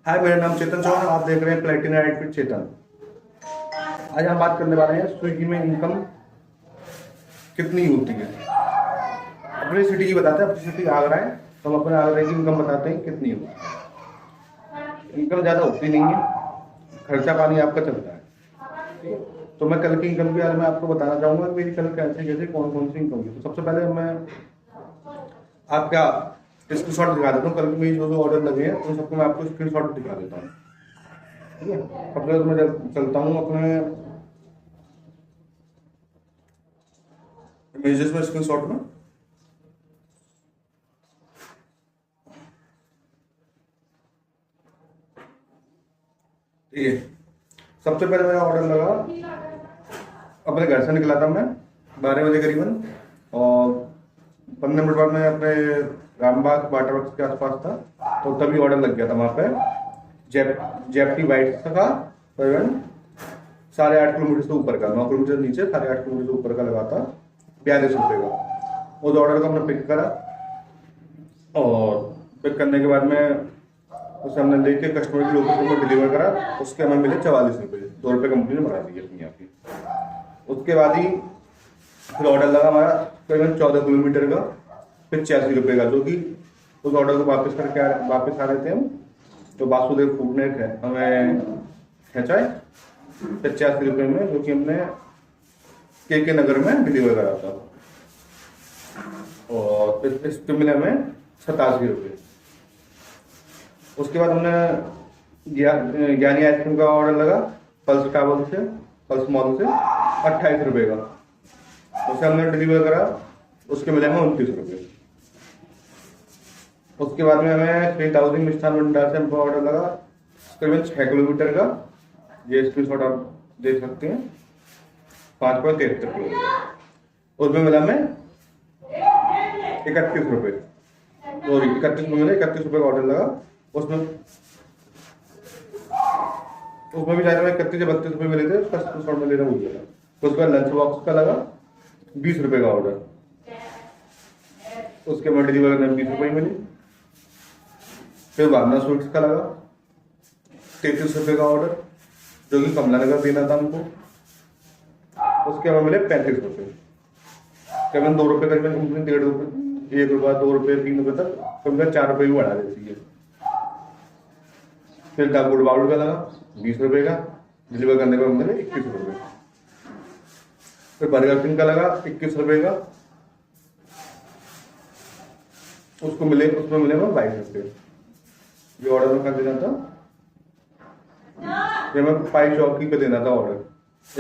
हाय, मेरा नाम चेतन चौहान, आप देख रहे हैं प्लेटिना एड विद चेतन। आज हम बात करने वाले हैं स्विगी में इनकम कितनी होती है। अपनी सिटी की बताते हैं, अपनी सिटी आगरा है तो हम अपने आगरा की इनकम बताते हैं कितनी होती है। इनकम ज़्यादा होती नहीं है, खर्चा पानी आपका चलता है। ठीक है, तो मैं कल की इनकम के बारे में आपको बताना चाहूँगा कि मेरी कल कैसे कैसे कौन कौन सी इनकम हुई। तो सबसे पहले मैं आपका स्क्रीन शॉट दिखा देता हूँ। कल के मेरी जो जो ऑर्डर लगे हैं उन सबको मैं आपको स्क्रीन शॉट दिखा देता हूँ। ठीक है, सबसे मैं चलता हूँ अपने इमेजेस में, स्क्रीन शॉट में। ठीक है, सबसे पहले मेरा ऑर्डर लगा, अपने घर से निकला था मैं 12 बजे करीबन, और 15 मिनट बाद मैं अपने रामबाग वाटर वर्क्स के आसपास था, तो तभी ऑर्डर लग गया था वहाँ पे। जेप्टी वाइट का करीबन 8.5 किलोमीटर से ऊपर का, 9 किलोमीटर नीचे 8.5 किलोमीटर से ऊपर का लगा था, 42 रुपये का। उस ऑर्डर को हमने पिक करा, और पिक करने के बाद में उसे हमने लेके कस्टमर की लोकेशन पर डिलीवर करा। उसके हमें मिले 44 रुपये, 2 रुपये कंपनी ने बढ़ा दी अपनी यहाँ की। उसके बाद ही फिर ऑर्डर लगा हमारा करीबन 14 किलोमीटर का, फिर 86 रुपये का, जो कि उस ऑर्डर को वापस आ रहे थे हम, तो वासुदेव फूड ने हमें खेचा है 85 रुपये में, जो कि हमने के नगर में डिलीवर करा था। और फिर इसके मिले हमें 87 रुपये। उसके बाद हमने ज्ञानी आइसक्रीम का ऑर्डर लगा पल्स ट्रैवल से, पल्स मॉल से, 28 रुपये का। उसे हमने डिलीवर करा, उसके मिले हमें 29 रुपये। उसके बाद में हमें 3000 मिष्ठान भंडार से हमको ऑर्डर लगा करीबन 6 किलोमीटर का, ये स्क्रीन शॉट आप देख सकते हैं, 5.73 किलोमीटर। उसमें मिला हमें 31 रुपये, सॉरी 31 में मिले 31 रुपये का ऑर्डर लगा। उसमें भी शायद 31 या 32 रुपये मिले थे, उसका स्क्रीन शॉट में लेना भूल गया। तो उसका लंच बॉक्स का लगा 20 रुपये का ऑर्डर, उसके बाद डिलीवर करने में 20 रुपये मिले। फिर भावना स्वीट्स का लगा 33 रुपये का ऑर्डर, जो कि कमला नगर देना था हमको। उसके हमें मिले 35 रुपये, करीबन 2 रुपये, करीबन कंपनी 1.5 रुपये, 1 रुपया, 2 रुपये, 3 रुपये तक, करीबन 4 रुपये भी बढ़ा देती है। फिर गुड़ बाउल का लगा 20 रुपये का, डिलीवर करने पर मिले 21 रुपये। फिर बर्गर किंग का लगा 21 रुपये का, उसमें मिले 22 रुपये। ये ऑर्डर में कर देना था, ये हमें पाई चौकी पे देना था ऑर्डर।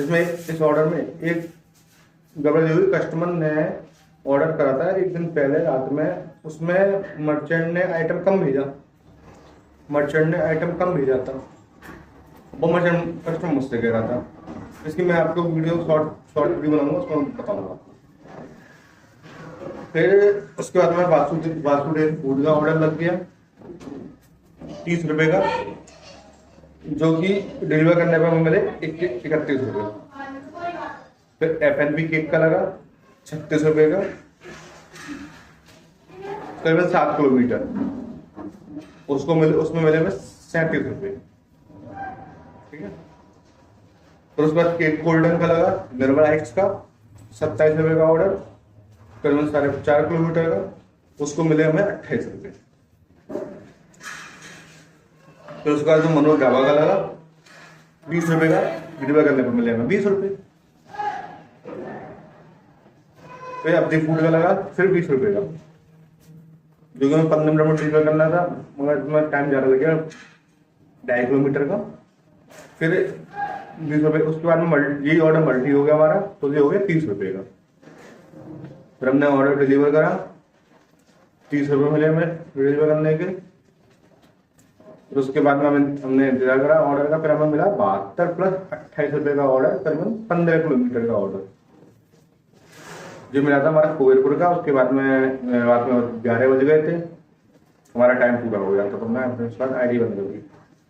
इसमें इस ऑर्डर में एक गड़बड़ हुई, कस्टमर ने ऑर्डर करा था एक दिन पहले रात में, उसमें मर्चेंट ने आइटम कम भेजा था, वो मर्चेंट कस्टमर मुझसे कह रहा था। इसकी मैं आपको वीडियो शॉर्ट वीडियो बनाऊंगा, उसको बताऊंगा। फिर उसके बाद में वासुदेव फूड का ऑर्डर लग गया 30 रुपये का, जो कि डिलीवर करने पर हमें मिले 31 रुपये। फिर FNB केक का लगा 36 रुपये का, करीबन 7 किलोमीटर, उसमें मिले हमें 37 रुपये। ठीक है, फिर उसके बाद केक गोल्डन का लगा निर्मल हाइट्स का 27 रुपये का ऑर्डर, करीबन 4.5 किलोमीटर का, उसको मिले हमें 28 रुपये। फिर उसके बाद जो मनोज ढाबा का लगा 20 रुपये का, डिलीवर करने पर मिले हमें 20 रुपये। फिर अपनी फूड का लगा फिर 20 रुपये का, जो कि हमें 15 मिनट में डिलीवर करना था, मगर इसमें टाइम ज़्यादा लग गया, 2.5 किलोमीटर का। फिर 20 रुपये। उसके बाद में ये ऑर्डर मल्टी हो गया हमारा, तो ये हो गया 30 रुपये का। फिर हमने ऑर्डर डिलीवर करा, 30 रुपये मिले हमें डिलीवर करने के। फिर उसके बाद में हमने इंतजार करा ऑर्डर का, फिर हमें मिला 72 प्लस 28 रुपये का ऑर्डर, करीबन 15 किलोमीटर का ऑर्डर जो मिला था हमारा कुबेरपुर का। उसके बाद में रात में 11 बज गए थे, हमारा टाइम पूरा हो गया था, तो मैं अपने साथ ID बंद कर दी।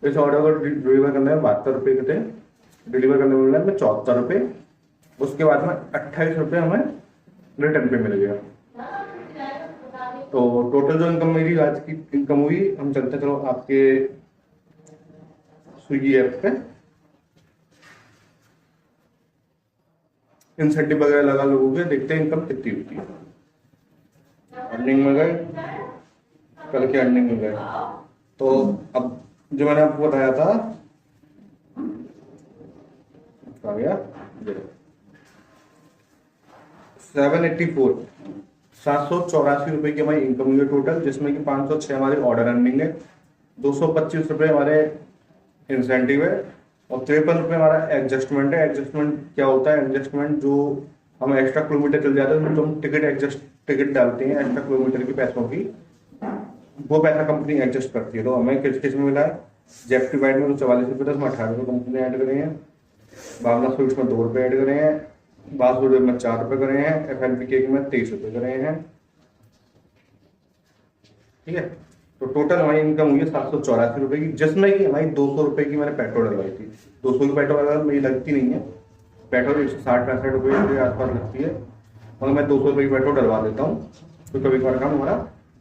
इस ऑर्डर को डिलीवर करने में 72 रुपये के थे, डिलीवर करने में मिला हमें 74 रुपये। उसके बाद में 28 रुपये हमें रिटर्न पे मिल गया। तो टोटल जो इनकम मेरी आज की इनकम हुई, हम चलते चलो आपके स्विगी ऐप पे इंसेंटिव वगैरह लगा लोगों के, देखते हैं इनकम कितनी होती है। अर्निंग में गए, कल के अर्निंग में गए, तो अब जो मैंने आपको बताया था आ गया 784 784 की हमारी इनकम हुई है टोटल, जिसमें कि 506 हमारी ऑर्डर अर्निंग है, 225 रुपये हमारे इंसेंटिव है और 53 रुपये हमारा एडजस्टमेंट है। एडजस्टमेंट क्या होता है? एडजस्टमेंट जो हम एक्स्ट्रा किलोमीटर चल जाते हैं तो हम टिकट डालते हैं एक्स्ट्रा किलोमीटर की पैसों की, वो पैसा कंपनी एडजस्ट करती है। तो हमें किस किस में मिला है? जेप्टी बाइट में तो 44 रुपये था, उसमें 18 रुपये कंपनी ऐड करे हैं, भावना स्वीट्स में 2 रुपये ऐड करे हैं, बासुदेव में 4 रुपये करे हैं, FNP केक में 23 रुपये करे हैं। ठीक है, तो टोटल हमारी इनकम हुई है 784 रुपये की, जिसमें कि हमारी 200 रुपये की मैंने पेट्रोल डलवाई थी। 200 की पेट्रोल अगर मेरी लगती नहीं है, पेट्रोल 160-65 रुपये के आसपास लगती है, मगर मैं 200 रुपये की पेट्रोल डलवा देता हूँ, तो कभी कभार काम हमारा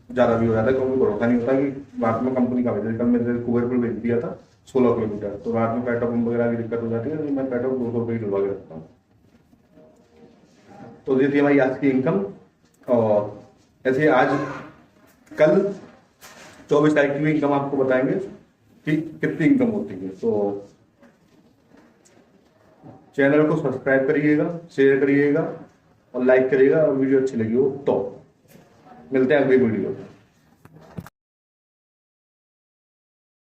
ज़्यादा भी हो जाता है, क्योंकि भरोसा नहीं होता कि रात में कंपनी का भेज, कल मेरे कुबेरपुर भेज दिया था 16 किलोमीटर, तो रात में पेट्रोल पंप वगैरह की दिक्कत हो जाती है, तो मैं पेट्रोल 200 रुपये की डलवा के रखता हूँ। तो ये थी हमारी आज की इनकम। और ऐसे आज कल 24 तारीख की भी इनकम आपको बताएंगे कि कितनी इनकम होती है। तो चैनल को सब्सक्राइब करिएगा, शेयर करिएगा और लाइक करिएगा, और वीडियो अच्छी लगी हो तो। मिलते हैं अगली वीडियो में।